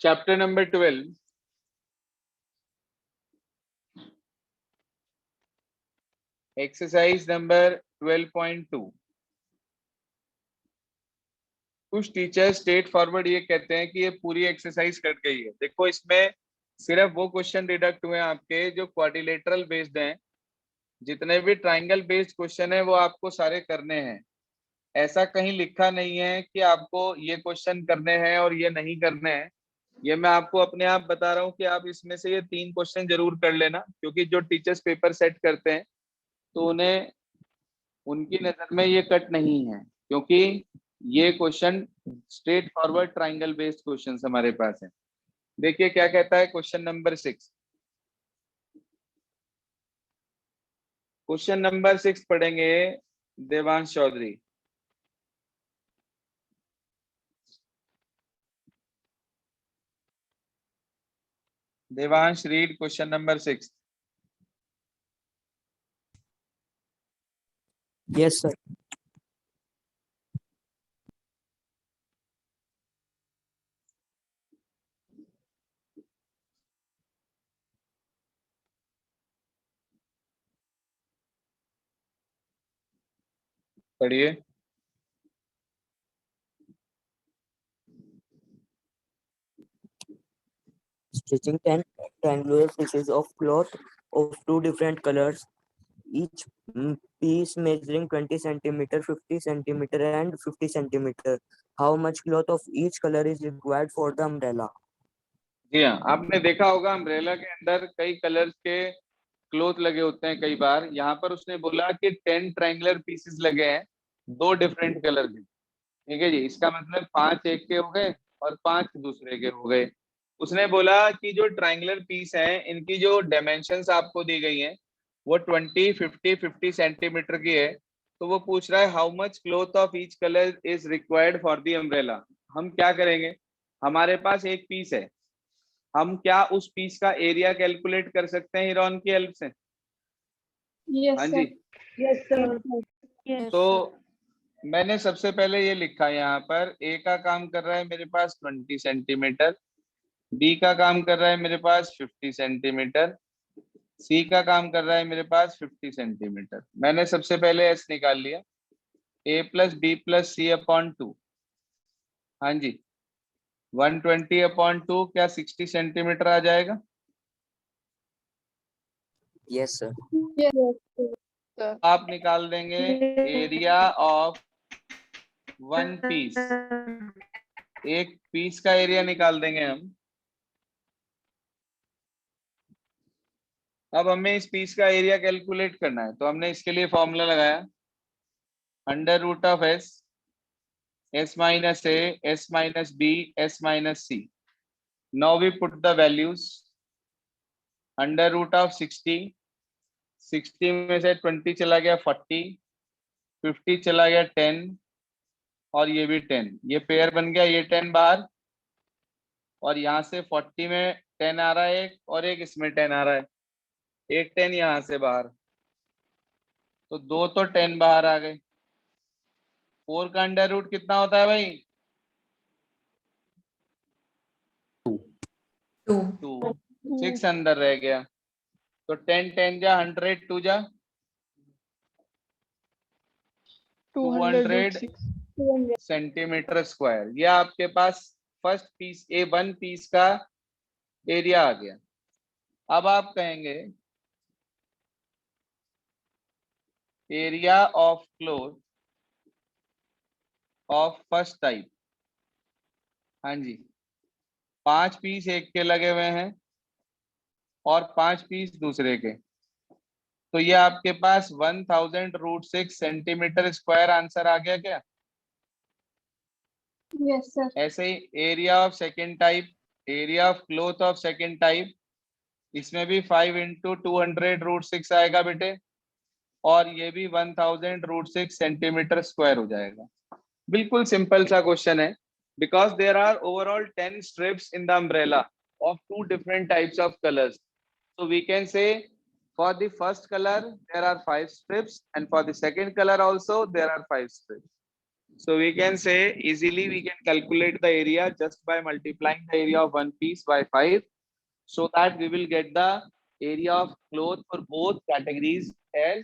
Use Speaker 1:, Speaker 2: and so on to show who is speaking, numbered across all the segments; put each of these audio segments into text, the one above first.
Speaker 1: Chapter number 12. Exercise number 12.2. कुछ teachers straight forward ये कहते हैं कि ये पूरी एक्सरसाइज कट गई है। देखो, इसमें सिर्फ वो क्वेश्चन डिडक्ट हुए हैं आपके जो क्वाड्रिलेटरल बेस्ड हैं। जितने भी ट्राइंगल बेस्ड क्वेश्चन है वो आपको सारे करने हैं। ऐसा कहीं लिखा नहीं है कि आपको ये क्वेश्चन करने हैं और ये नहीं करने हैं। ये मैं आपको अपने आप बता रहा हूँ कि आप इसमें से ये 3 क्वेश्चन जरूर कर लेना, क्योंकि जो टीचर्स पेपर सेट करते हैं तो उन्हें उनकी नजर में ये कट नहीं है, क्योंकि ये question straight forward triangle based question हमारे पास है। देखिए क्या कहता है क्वेश्चन नंबर 6। क्वेश्चन नंबर 6 पढ़ेंगे Devansh Chaudhary. Devansh, read question number 6।
Speaker 2: Yes, sir.
Speaker 1: पढ़िए।
Speaker 2: Stitching 10 triangular pieces of cloth of 2 different colors, each piece measuring 20 centimeter, 50 centimeter, and 50 centimeter. How much cloth of each color is required for the umbrella?
Speaker 1: जी हाँ, आपने देखा होगा umbrella के अंदर कई colours के cloth लगे होते हैं कई बार। यहाँ पर उसने बोला कि 10 ट्रायंगुलर पीसेस लगे हैं 2 डिफरेंट कलर के। ठीक है जी, इसका मतलब 5 एक के हो गए और 5 दूसरे के हो गए। उसने बोला कि जो ट्रायंगुलर पीस है इनकी जो डायमेंशंस आपको दी गई हैं वो 20, 50, 50 सेंटीमीटर की है। तो वो पूछ रहा है how much cloth of each colour is required for the umbrella. हम क्या करेंगे, हमारे पास एक पीस है, हम क्या उस पीस का एरिया कैलकुलेट कर सकते हैं हिरॉन की हेल्प से? हाँ जी।
Speaker 3: Yes sir.
Speaker 1: तो मैंने सबसे पहले ये लिखा यहाँ पर, ए का काम कर रहा है मेरे पास 20 सेंटीमीटर, बी का काम कर रहा है मेरे पास 50 सेंटीमीटर, सी का काम कर रहा है मेरे पास 50 सेंटीमीटर। मैंने सबसे पहले एस निकाल लिया, ए प्लस बी प्लस सी अपॉन 2। हाँ जी, 120 अपॉन 2 क्या 60 सेंटीमीटर आ जाएगा?
Speaker 2: Yes, sir.
Speaker 1: आप निकाल देंगे एरिया ऑफ वन पीस। एक पीस का एरिया निकाल देंगे हम। अब हमें इस पीस का एरिया कैलकुलेट करना है, तो हमने इसके लिए फॉर्मूला लगाया under root of S, S minus A, S minus B, S minus C. Now we put the values. Under root of 60, 60 में से 20 चला गया 40, 50 चला गया 10 और ये भी 10। ये पेयर बन गया, ये 10 बाहर और यहाँ से 40 में 10 आ रहा है एक और एक इसमें 10 आ रहा है, एक 10 यहाँ से बाहर, तो 2 तो 10 बाहर आ गए। 4 का अंडर रूट कितना होता है भाई? 2। 6 अंदर रह गया, तो 10 10 जा 100, 2 जा 200 सेंटीमीटर स्क्वायर। ये आपके पास फर्स्ट पीस A1 पीस का एरिया आ गया। अब आप कहेंगे area of cloth of first type. हाँ जी, 5 पीस एक के लगे हुए हैं और 5 पीस दूसरे के, तो ये आपके पास 1000√6 सेंटीमीटर स्क्वायर आंसर आ गया क्या?
Speaker 3: Yes sir.
Speaker 1: ऐसे ही area of second type, area of cloth of second type, इसमें भी 5 इंटू 200√6 आएगा बेटे, और ये भी 1000√6 सेंटीमीटर स्क्वायर हो जाएगा। बिल्कुल सिंपल सा क्वेश्चन है, because there are overall 10 strips in the umbrella of 2 different types of colours. So we can say for the first color there are 5 strips and for the second color also there are 5 strips. So we can say easily we can calculate the area just by multiplying the area of one piece by 5, so that we will get the area of cloth for both categories as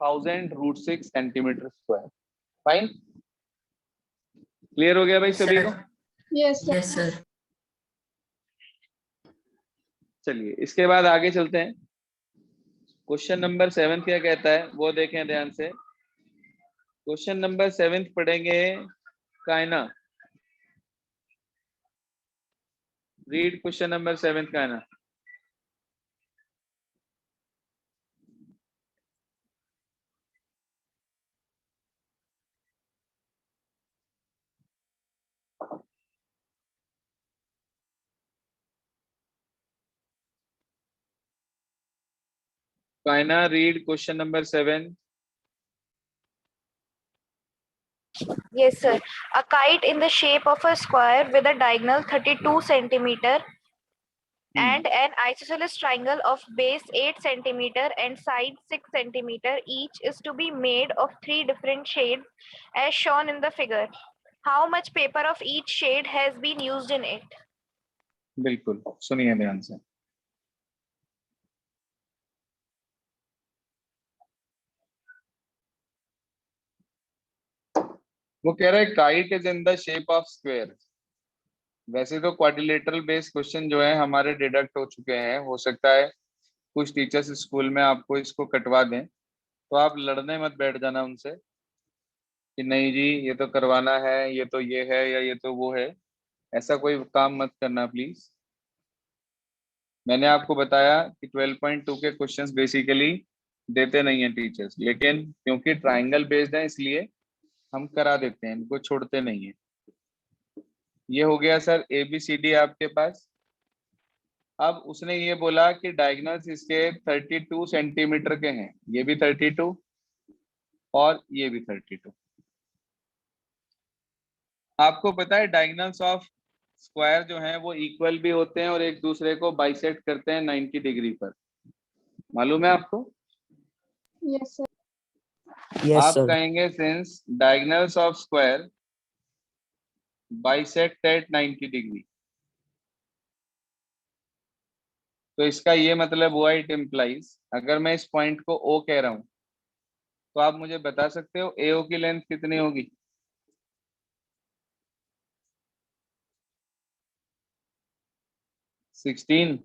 Speaker 1: 1000√6 centimeter square. Fine. Clear हो गया भाई सभी को?
Speaker 3: Yes, sir.
Speaker 4: Yes, sir.
Speaker 1: चलिए इसके बाद आगे चलते हैं। क्वेश्चन नंबर 7 क्या कहता है वो देखें ध्यान से। क्वेश्चन नंबर 7 पढ़ेंगे Kayna. Read question number 7 Kayna. Kayna read question number 7।
Speaker 5: Yes, sir. A kite in the shape of a square with a diagonal 32 centimeter and an isosceles triangle of base 8 centimeter and side 6 centimeter each is to be made of 3 different shades as shown in the figure. How much paper of each shade has been used in it?
Speaker 1: बिल्कुल सुनिए ध्यान से। वो कह रहा है kite is in the shape of square. वैसे तो क्वाड्रिलेटरल बेस्ड क्वेश्चन जो है हमारे डिडक्ट हो चुके हैं, हो सकता है कुछ टीचर्स स्कूल में आपको इसको कटवा दें, तो आप लड़ने मत बैठ जाना उनसे कि नहीं जी ये तो करवाना है, ये तो ये है या ये तो वो है। ऐसा कोई काम मत करना प्लीज। मैंने आपको बताया कि 12.2 के क्वेश्चंस बेसिकली देते नहीं है टीचर्स, लेकिन क्योंकि ट्राइंगल बेस्ड है इसलिए हम करा देते हैं, इनको छोड़ते नहीं है। ये हो गया सर ABCD आपके पास। अब उसने ये बोला कि डायगोनल्स इसके 32 सेंटीमीटर के हैं, ये भी 32 और ये भी 32। आपको पता है डायगोनल्स ऑफ स्क्वायर जो हैं वो इक्वल भी होते हैं और एक दूसरे को बाइसेक्ट करते हैं 90 डिग्री पर, मालूम है आपको?
Speaker 3: Yes, sir.
Speaker 2: Yes,
Speaker 1: आप
Speaker 2: sir.
Speaker 1: कहेंगे since diagonals of square bisect at 90 degree, तो इसका ये मतलब हुआ इट इम्प्लाइज, अगर मैं इस पॉइंट को O कह रहा हूं तो आप मुझे बता सकते हो AO की लेंथ कितनी होगी? 16।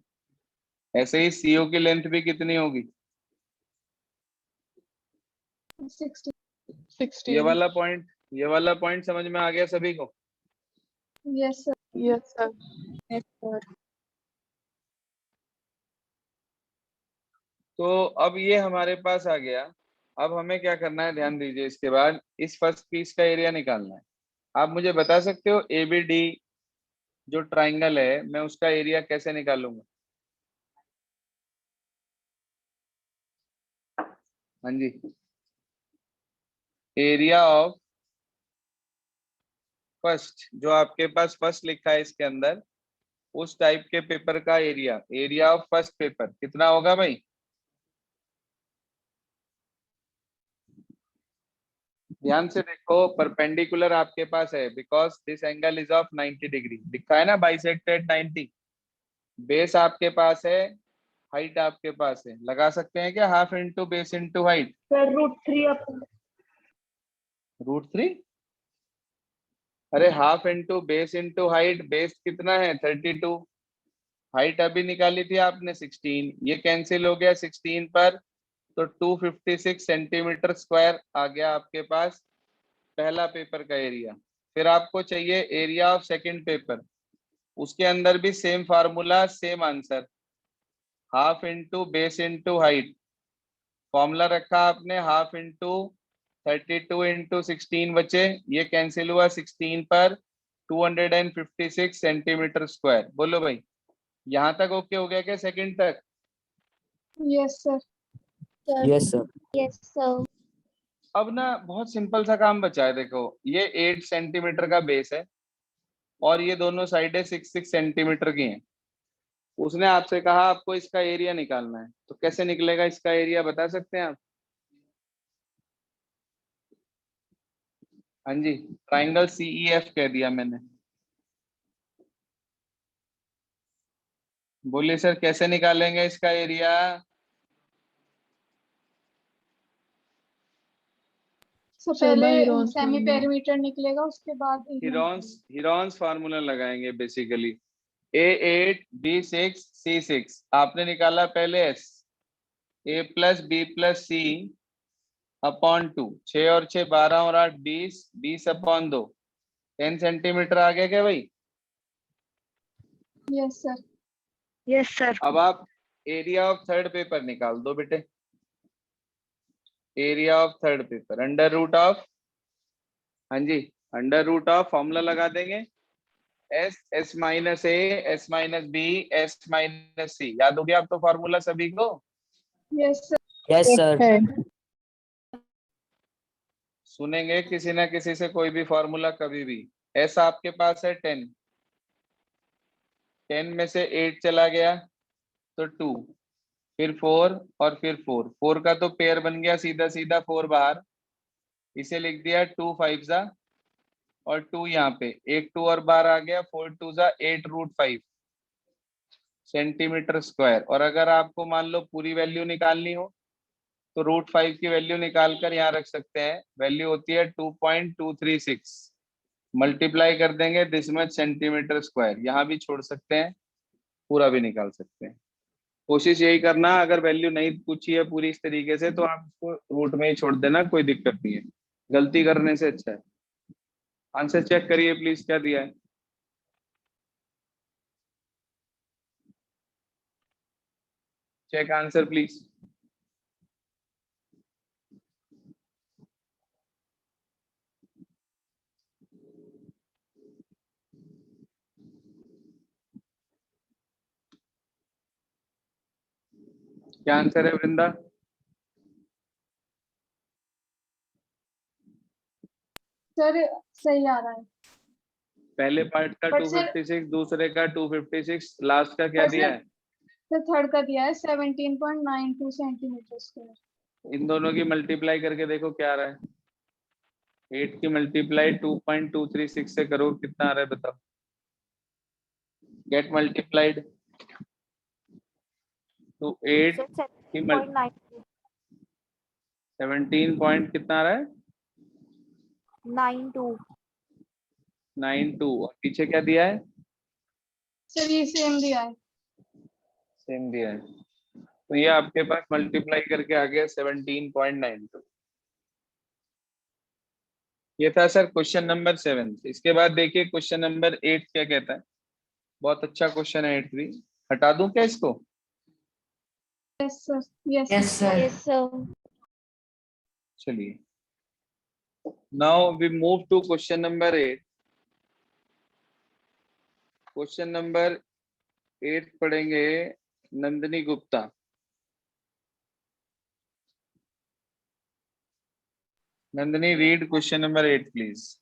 Speaker 1: ऐसे ही CO की लेंथ भी कितनी होगी?
Speaker 3: 16.
Speaker 1: ये
Speaker 3: 16.
Speaker 1: वाला पॉइंट समझ में आ गया सभी को?
Speaker 3: Yes, sir. Yes, sir. Yes, sir.
Speaker 1: तो अब ये हमारे पास आ गया। अब हमें क्या करना है ध्यान दीजिए, इसके बाद इस फर्स्ट पीस का एरिया निकालना है। आप मुझे बता सकते हो ABD जो ट्राइंगल है मैं उसका एरिया कैसे निकालूंगा? हाँ जी, एरिया ऑफ फर्स्ट जो आपके पास फर्स्ट लिखा है इसके अंदर, उस टाइप के पेपर का एरिया ऑफ फर्स्ट पेपर कितना होगा भाई? ध्यान से देखो, परपेंडिकुलर आपके पास है because this angle is of 90 degree, दिखा है ना बाइसेक्टेड 90। बेस आपके पास है, हाइट आपके पास है, लगा सकते हैं क्या half into base into height?
Speaker 3: Sir, √3 up.
Speaker 1: √3? अरे half into base into height, base कितना है 32, हाइट अभी निकाली थी आपने 16, ये कैंसिल हो गया 16 पर, तो 256 सेंटीमीटर स्क्वायर आ गया आपके पास पहला पेपर का एरिया। फिर आपको चाहिए एरिया ऑफ सेकंड पेपर, उसके अंदर भी same formula same answer, half into base into height. Formula रखा आपने हाफ इंटू 32 इंटू 16 बचे, ये कैंसिल हुआ 16 पर 256 सेंटीमीटर स्क्वायर। बोलो भाई यहाँ तक ओके हो गया क्या सेकंड तक?
Speaker 3: Yes, sir.
Speaker 2: Yes, sir.
Speaker 3: Yes, sir.
Speaker 1: अब ना बहुत सिंपल सा काम बचा है, देखो ये 8 सेंटीमीटर का बेस है और ये दोनों साइडें 6 सेंटीमीटर की हैं। उसने आपसे कहा आपको इसका एरिया निकालना है, तो कैसे निकलेगा इसका एरिया बता सकते हैं आप? हाँ जी, ट्राइंगल CEF कह दिया मैंने। बोलिए सर कैसे निकालेंगे इसका एरिया?
Speaker 3: So
Speaker 4: Sir, by
Speaker 3: पहले
Speaker 4: Heron's
Speaker 3: सेमी
Speaker 4: formula.
Speaker 3: पेरीमीटर निकलेगा, उसके बाद
Speaker 1: हिरॉन्स फार्मूला लगाएंगे बेसिकली। A8 B6 C6 आपने निकाला पहले S, A plus B plus C upon 2, 6 और 6 12 और 8 20, 20 अपॉन 2, 10 सेंटीमीटर आ गया क्या भाई?
Speaker 3: Yes sir.
Speaker 5: Yes, sir.
Speaker 1: अब आप एरिया ऑफ थर्ड पेपर निकाल दो बेटे। Area of third paper under root of, हाँ जी, अंडर रूट ऑफ फॉर्मूला लगा देंगे, S minus A S minus B S minus C। याद हो गया आप तो फॉर्मूला सभी को?
Speaker 3: Yes sir.
Speaker 2: Yes, sir.
Speaker 1: सुनेंगे किसी ना किसी से कोई भी फॉर्मूला कभी भी। S आपके पास है 10, 10 में से 8 चला गया तो 2, फिर 4 और फिर 4, 4 का तो पेयर बन गया सीधा सीधा 4 बाहर, इसे लिख दिया 2 5 जा और 2 यहाँ पे, एक 2 और बाहर आ गया, 4 2 जा 8 रूट 5 सेंटीमीटर स्क्वायर। और अगर आपको मान लो पूरी वैल्यू निकालनी हो तो रूट 5 की वैल्यू निकाल कर यहाँ रख सकते हैं, वैल्यू होती है 2.236, मल्टीप्लाई कर देंगे दिस मच सेंटीमीटर स्क्वायर, यहाँ भी छोड़ सकते हैं, पूरा भी निकाल सकते हैं। कोशिश यही करना, अगर वैल्यू नहीं पूछी है पूरी इस तरीके से तो आप इसको रूट में ही छोड़ देना, कोई दिक्कत नहीं है, गलती करने से अच्छा है। आंसर चेक करिए प्लीज क्या दिया है। Check answer please. क्या आंसर है वृंदा?
Speaker 3: सर सही आ रहा है।
Speaker 1: पहले पार्ट का
Speaker 3: But sir-
Speaker 1: 256, दूसरे का 256, लास्ट का क्या
Speaker 3: But
Speaker 1: दिया
Speaker 3: sir-
Speaker 1: है?
Speaker 3: सर थर्ड का दिया है 17.92 सेंटीमीटर स्क्वायर।
Speaker 1: इन दोनों की मल्टीप्लाई करके देखो क्या आ रहा है। 8 की मल्टीप्लाई 2.236 से करो, कितना आ रहा है बताओ। गेट मल्टीप्लाइड तो 8 की
Speaker 5: 7.9.
Speaker 1: 17 पॉइंट कितना आ रहा है?
Speaker 5: 92.
Speaker 1: 92, और पीछे क्या दिया है?
Speaker 3: सर ये सेम दिया है।
Speaker 1: सेम दिया है, तो ये आपके पास मल्टीप्लाई करके आ गया 17.92। ये था सर क्वेश्चन नंबर 7। इसके बाद देखिए क्वेश्चन नंबर 8 क्या कहता है। बहुत अच्छा क्वेश्चन है 8 भी। हटा दूं क्या इसको?
Speaker 3: Yes sir. Yes
Speaker 4: Yes, sir.
Speaker 5: Yes, sir.
Speaker 1: चलिए, now we move to question number 8। Question number 8 पढ़ेंगे Nandini Gupta. Nandini, read question number 8 please.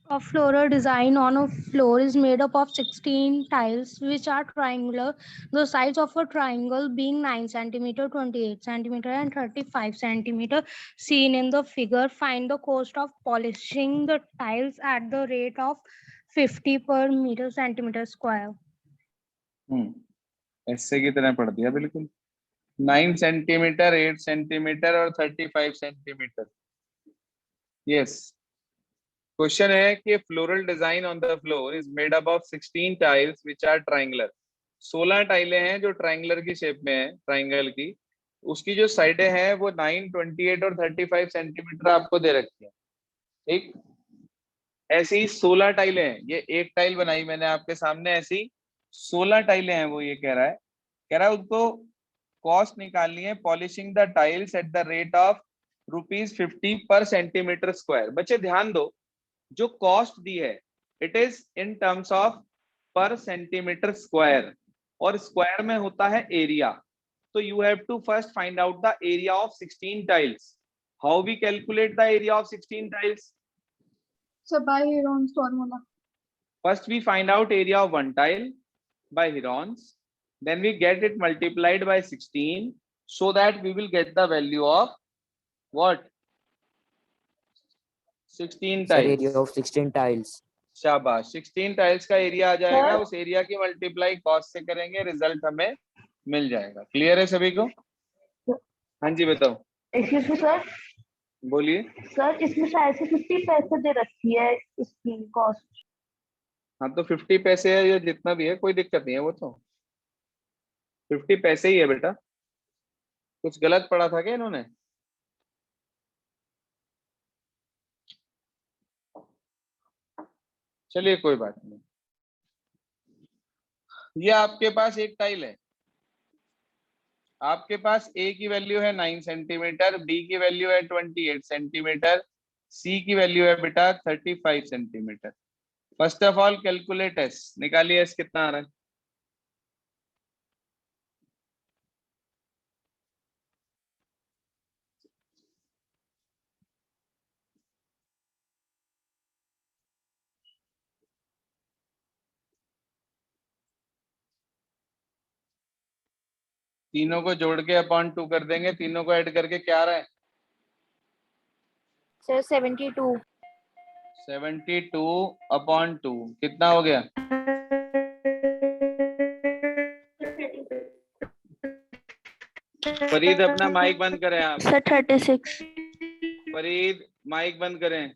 Speaker 6: A floral design on a floor is made up of 16 tiles which are triangular, the size of a triangle being 9 centimeter, 28 centimeter and 35 centimeter seen in the figure. Find the cost of polishing the tiles at the rate of 50 per meter centimeter square.
Speaker 1: ऐसे की तरह पढ़ दिया बिल्कुल। 9 centimetre, 8 centimetre और 35 centimetre. Yes, question है कि floral design on the floor is made up of 16 tiles which are triangular. 16 टाइलें हैं जो ट्राइंगुलर की शेप में है, ट्राइंगल की। उसकी जो साइडें हैं वो 9, 28 और 35 सेंटीमीटर आपको दे रखी है। ठीक, ऐसी 16 टाइलें हैं। ये एक टाइल बनाई मैंने आपके सामने, ऐसी 16 टाइलें हैं। वो ये कह रहा है उनको कॉस्ट निकालनी है polishing the tiles at the rate of ₹50 पर सेंटीमीटर स्क्वायर। बच्चे ध्यान दो, जो कॉस्ट दी है it is in terms of per centimetre square, और स्क्वायर में होता है एरिया। तो you have to first find out the area of 16 tiles. How we calculate the area of 16 tiles?
Speaker 3: Sir by Heron's formula.
Speaker 1: First we find out area of one tile by Heron's, then we get it multiplied by 16 so that we will get the value of what? 16
Speaker 2: Sir, area
Speaker 1: tiles.
Speaker 2: of 16 tiles.
Speaker 1: शाबाश, 16 tiles का area आ जाएगा, उस area की multiply cost से करेंगे, result हमें मिल जाएगा। Clear है सभी को? हाँ जी बताओ,
Speaker 4: एक्सक्यूज मी सर,
Speaker 1: बोलिए।
Speaker 4: सर इसमें शायद से 50 पैसे दे रखी है इसकी कॉस्ट।
Speaker 1: हाँ तो 50 पैसे है या जितना भी है, कोई दिक्कत नहीं है, वो तो 50 पैसे ही है बेटा। कुछ गलत पढ़ा था क्या इन्होंने? चलिए कोई बात नहीं। ये आपके पास एक टाइल है, आपके पास ए की वैल्यू है 9 सेंटीमीटर, बी की वैल्यू है 28 सेंटीमीटर, सी की वैल्यू है बेटा 35 centimetre. First of all calculate S, निकालिए एस कितना आ रहा है। तीनों को जोड़ के अपॉन 2 कर देंगे, तीनों को ऐड करके क्या आ रहा है?
Speaker 5: सर 72।
Speaker 1: 72 अपॉन 2 कितना हो गया? फरीद अपना माइक बंद करें आप।
Speaker 5: सर 36।
Speaker 1: फरीद माइक बंद करें।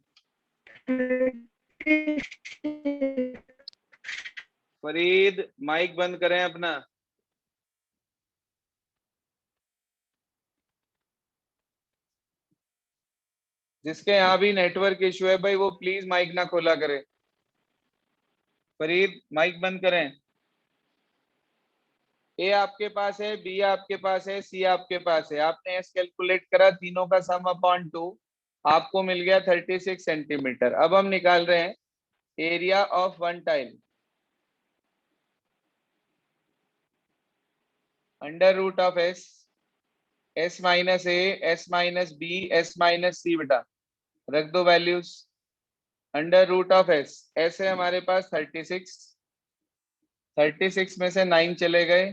Speaker 1: फरीद माइक बंद करें अपना। जिसके यहाँ भी नेटवर्क इश्यू है भाई, वो प्लीज माइक ना खोला करे। फरीद माइक बंद करें। ए आपके पास है, बी आपके पास है, सी आपके पास है। आपने एस कैलकुलेट करा, तीनों का सम अपॉन 2, आपको मिल गया 36 सेंटीमीटर। अब हम निकाल रहे हैं area of one tile. Under root of S, S minus A, S minus B, S minus C, बेटा रख दो values. Under root of S, S है हमारे पास 36, 36 में से 9 चले गए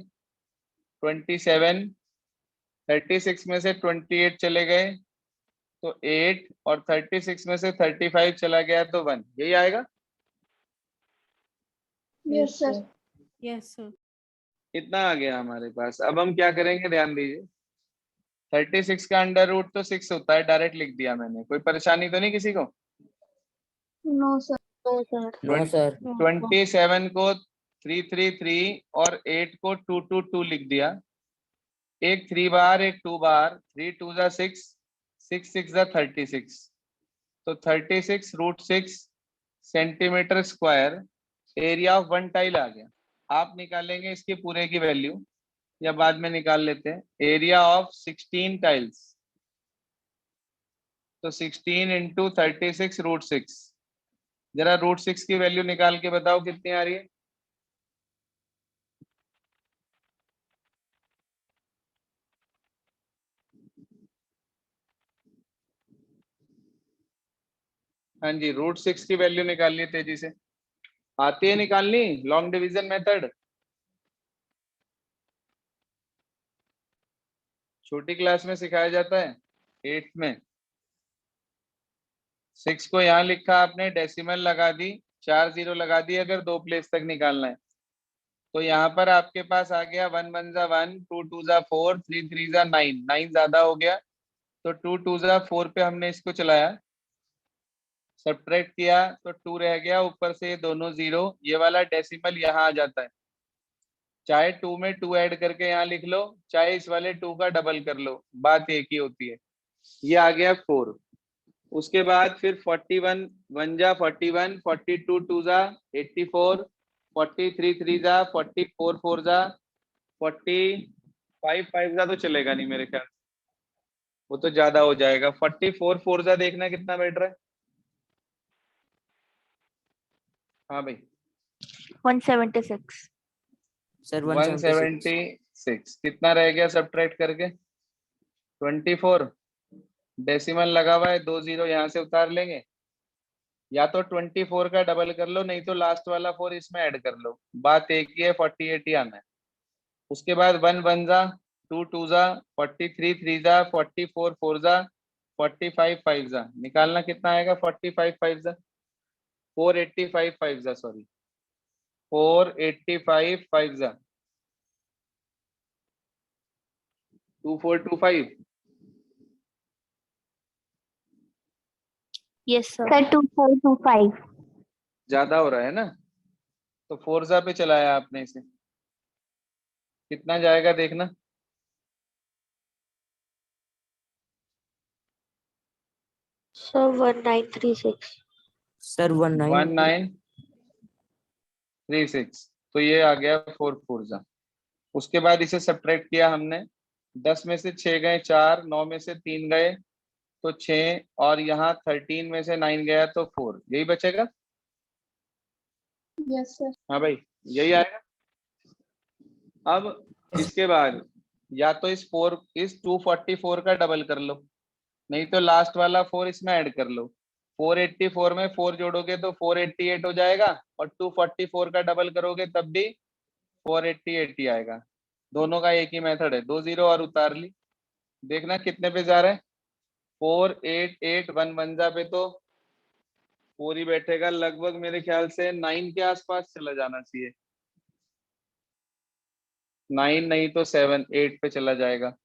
Speaker 1: 27, 36 में से 28 चले गए तो 8, और 36 में से 35 चला गया तो 1। यही आएगा।
Speaker 3: Yes sir.
Speaker 7: Yes sir.
Speaker 1: इतना आ गया हमारे पास। अब हम क्या करेंगे, ध्यान दीजिए। 36 का अंडर रूट तो 6 होता है, डायरेक्ट लिख दिया मैंने। कोई परेशानी तो नहीं किसी को?
Speaker 3: No sir.
Speaker 2: No, sir.
Speaker 1: 27 को 333 और 8 को 222 लिख दिया। एक 3 बार, एक 2 बार, 3 2 जा 6, 6 6 जा 36, तो 36 root 6 centimetre square area of one tile आ गया। आप निकालेंगे इसके पूरे की वैल्यू, या बाद में निकाल लेते हैं। एरिया ऑफ 16 टाइल्स, तो 16 इंटू 36 रूट 6। जरा रूट 6 की वैल्यू निकाल के बताओ कितनी आ रही है। हाँ जी, रूट 6 की वैल्यू निकालिए तेजी से। आती है निकालनी लॉन्ग डिवीजन मेथड? छोटी क्लास में सिखाया जाता है, 8th में। 6 को यहाँ लिखा आपने, डेसिमल लगा दी, 4 0 लगा दी। अगर 2 प्लेस तक निकालना है तो यहाँ पर आपके पास आ गया 1 1 जा 1, 2 2 जा 4, 3 3 जा 9, 9 ज्यादा हो गया तो 2 2 जा 4 पे हमने इसको चलाया, सब्ट्रैक्ट किया तो 2 रह गया, ऊपर से ये दोनों 0, ये वाला डेसिमल यहाँ आ जाता है। चाहे 2 में 2 ऐड करके यहाँ लिख लो, चाहे इस वाले 2 का डबल कर लो, बात एक ही होती है। ये आ गया 4। उसके बाद फिर 41 1 जा 41, 42 2 जा 84, 43 3 जा 44 4 जा 45 5 जा तो चलेगा नहीं मेरे ख्याल, वो तो ज्यादा हो जाएगा। 44 4 जा देखना कितना बैठ रहा है। हाँ भाई
Speaker 5: 176।
Speaker 2: Sir, 176.
Speaker 1: 176 कितना रह गया सब्ट्रैक्ट करके? 24। डेसिमल लगा हुआ है, 2 0 यहाँ से उतार लेंगे, या तो 24 का डबल कर लो, नहीं तो लास्ट वाला 4 इसमें ऐड कर लो, बात एक ही है, 48 ही आना है। उसके बाद 1 1 जा 2 2 जा 43 3 जा 44 4 जा 45 5 जा निकालना कितना आएगा 45 5 जा 485 5 जा सॉरी 485 5 जा 2425
Speaker 5: Yes, sir.
Speaker 4: सर 2425
Speaker 1: ज्यादा हो रहा है ना, तो 4 जा पे चलाया आपने इसे, कितना जाएगा देखना।
Speaker 5: Sir, 1936.
Speaker 2: Sir,
Speaker 1: 1936 तो ये आ गया 4 4 जा। उसके बाद इसे सब्ट्रैक्ट किया हमने, 10 में से 6 गए 4, 9 में से 3 गए तो 6, और यहाँ 13 में से 9 गया तो 4, यही बचेगा।
Speaker 3: Yes, sir.
Speaker 1: हाँ भाई यही आएगा। अब इसके बाद या तो इस 244 का डबल कर लो, नहीं तो लास्ट वाला 4 इसमें ऐड कर लो। 484 में 4 जोड़ोगे तो 488 हो जाएगा, और 244 का डबल करोगे तब भी 488 ही आएगा। दोनों का एक ही मेथड है, 2 0 और उतार ली। देखना कितने पे जा रहा है, 4881 जा पे तो 4 ही बैठेगा, लगभग मेरे ख्याल से 9 के आसपास चला जाना चाहिए। 9 नहीं तो 7 8 पे चला जाएगा,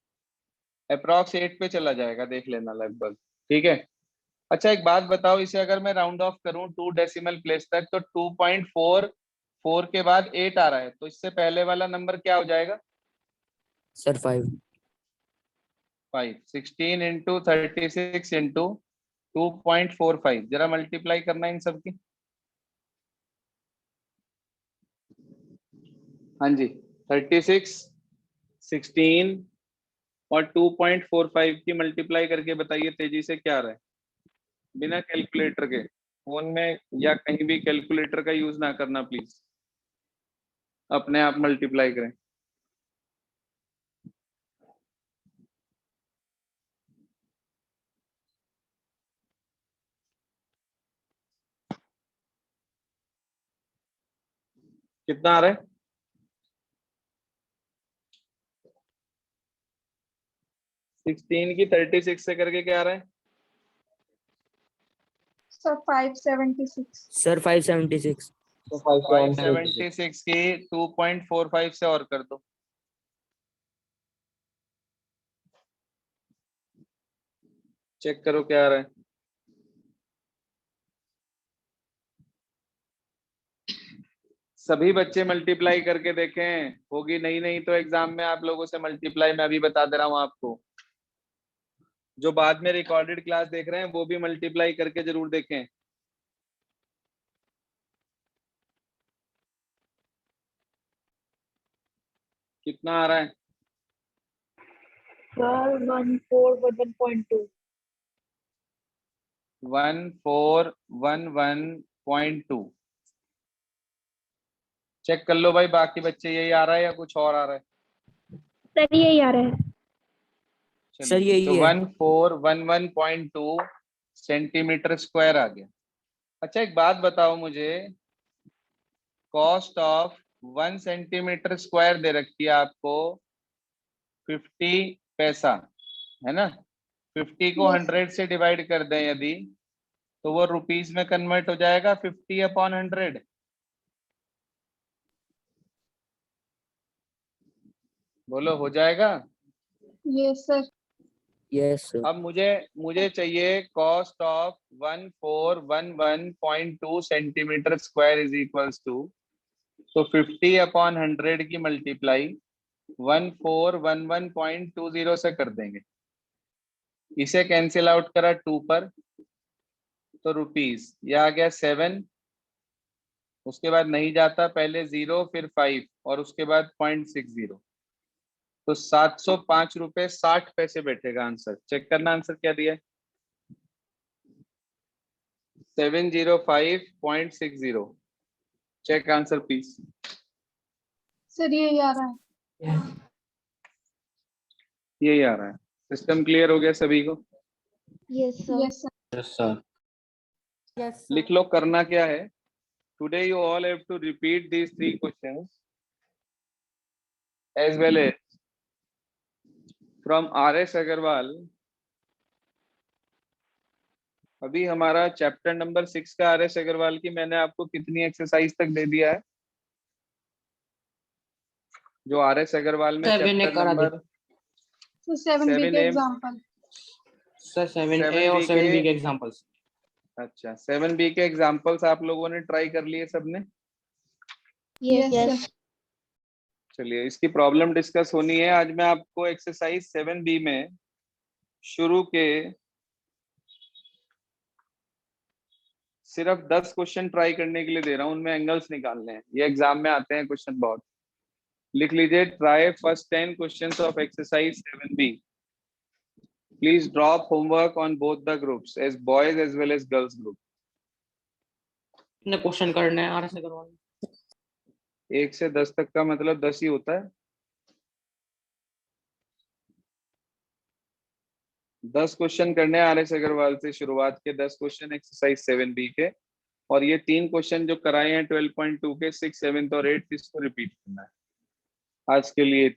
Speaker 1: अप्रॉक्स 8 पे चला जाएगा, देख लेना लगभग। ठीक है। अच्छा एक बात बताओ, इसे अगर मैं राउंड ऑफ करूं 2 डेसिमल प्लेस तक तो 2.44 के बाद 8 आ रहा है, तो इससे पहले वाला नंबर क्या हो जाएगा।
Speaker 2: Sir, 5.
Speaker 1: 5 16 इंटू 36 इंटू 2.45, जरा मल्टीप्लाई करना इन सबकी। हाँ जी 36 16 और 2.45 की मल्टीप्लाई करके बताइए तेजी से क्या आ रहा है, बिना कैलकुलेटर के। फोन में या कहीं भी कैलकुलेटर का यूज ना करना प्लीज, अपने आप मल्टीप्लाई करें। कितना आ रहा है, 16 की 36 से करके क्या आ रहा है।
Speaker 3: So 576.
Speaker 2: Sir, 576.
Speaker 7: तो 576
Speaker 1: 576 की 2.45 से और कर दो, चेक करो क्या आ रहा है। सभी बच्चे मल्टीप्लाई करके देखें, होगी नहीं नहीं तो एग्जाम में आप लोगों से मल्टीप्लाई मैं अभी बता दे रहा हूं आपको। जो बाद में रिकॉर्डेड क्लास देख रहे हैं वो भी मल्टीप्लाई करके जरूर देखें। कितना आ रहा है,
Speaker 4: सर 1411.2
Speaker 1: 1411.2। चेक कर लो भाई, बाकी बच्चे यही आ रहा है या कुछ और आ रहा है।
Speaker 4: सर यही आ रहा है।
Speaker 2: सर
Speaker 1: चलिए,
Speaker 2: यही
Speaker 1: तो
Speaker 2: है।
Speaker 1: 1411.2 सेंटीमीटर स्क्वायर आ गया। अच्छा एक बात बताओ मुझे, कॉस्ट ऑफ 1 सेंटीमीटर स्क्वायर दे रखी है आपको 50 पैसा, है ना। 50 को
Speaker 3: Yes.
Speaker 1: 100 से डिवाइड कर दें यदि, तो वो रुपीस में कन्वर्ट हो जाएगा 50/100। बोलो हो जाएगा।
Speaker 3: Yes, sir.
Speaker 2: Yes, sir.
Speaker 1: अब मुझे चाहिए cost of 1411.2 centimetre square is equals to, तो 50/100 की मल्टीप्लाई 1411.20 से कर देंगे। इसे कैंसिल आउट करा 2 पर तो रुपीस, यह आ गया 7, उसके बाद नहीं जाता, पहले 0 फिर 5 और उसके बाद 0.60, तो 705 रुपए 60 पैसे बैठेगा आंसर। चेक करना आंसर क्या दिया है, 705.60। Check answer please.
Speaker 3: Sir, यही आ रहा है.
Speaker 1: यही आ रहा है। सिस्टम क्लियर हो गया सभी को।
Speaker 5: Yes, sir.
Speaker 3: Yes, sir.
Speaker 7: Yes sir.
Speaker 1: लिख लो करना क्या है। Today you all have to repeat these 3 questions as well as from RS Agarwal अभी हमारा चैप्टर नंबर 6 का आर एस अग्रवाल की मैंने आपको कितनी एक्सरसाइज तक दे दिया है? जो आर एस अग्रवाल में
Speaker 7: 7 ए
Speaker 1: चैप्टर
Speaker 7: करा दे।
Speaker 1: नंबर
Speaker 3: So 7B
Speaker 1: 7
Speaker 3: के
Speaker 1: A
Speaker 3: example.
Speaker 7: Sir 7A
Speaker 1: 7B
Speaker 7: और 7B
Speaker 1: के
Speaker 7: के एग्जांपल्स।
Speaker 1: अच्छा 7B के एग्जांपल्स आप लोगों ने ट्राई कर लिए सबने?
Speaker 3: Yes, sir.
Speaker 1: चलिए इसकी प्रॉब्लम डिस्कस होनी है। आज मैं आपको एक्सरसाइज 7B में शुरू के सिर्फ 10 क्वेश्चन ट्राई करने के लिए दे रहा हूं, उनमें एंगल्स निकालने हैं। ये एग्जाम में आते हैं क्वेश्चन बहुत। लिख लीजिए, try first 10 questions of exercise 7B। Please drop homework on both the groups, as boys as well as girls group.
Speaker 7: कितने क्वेश्चन करने हैं आर एस अग्रवाल?
Speaker 1: 1 से 10 तक का मतलब 10 ही होता है। 10 क्वेश्चन करने हैं आर एस अग्रवाल से, शुरुआत के 10 क्वेश्चन एक्सरसाइज 7B के। और ये 3 क्वेश्चन जो कराए हैं 12.2 के 6, 7 और 8, इसको रिपीट करना है। आज के लिए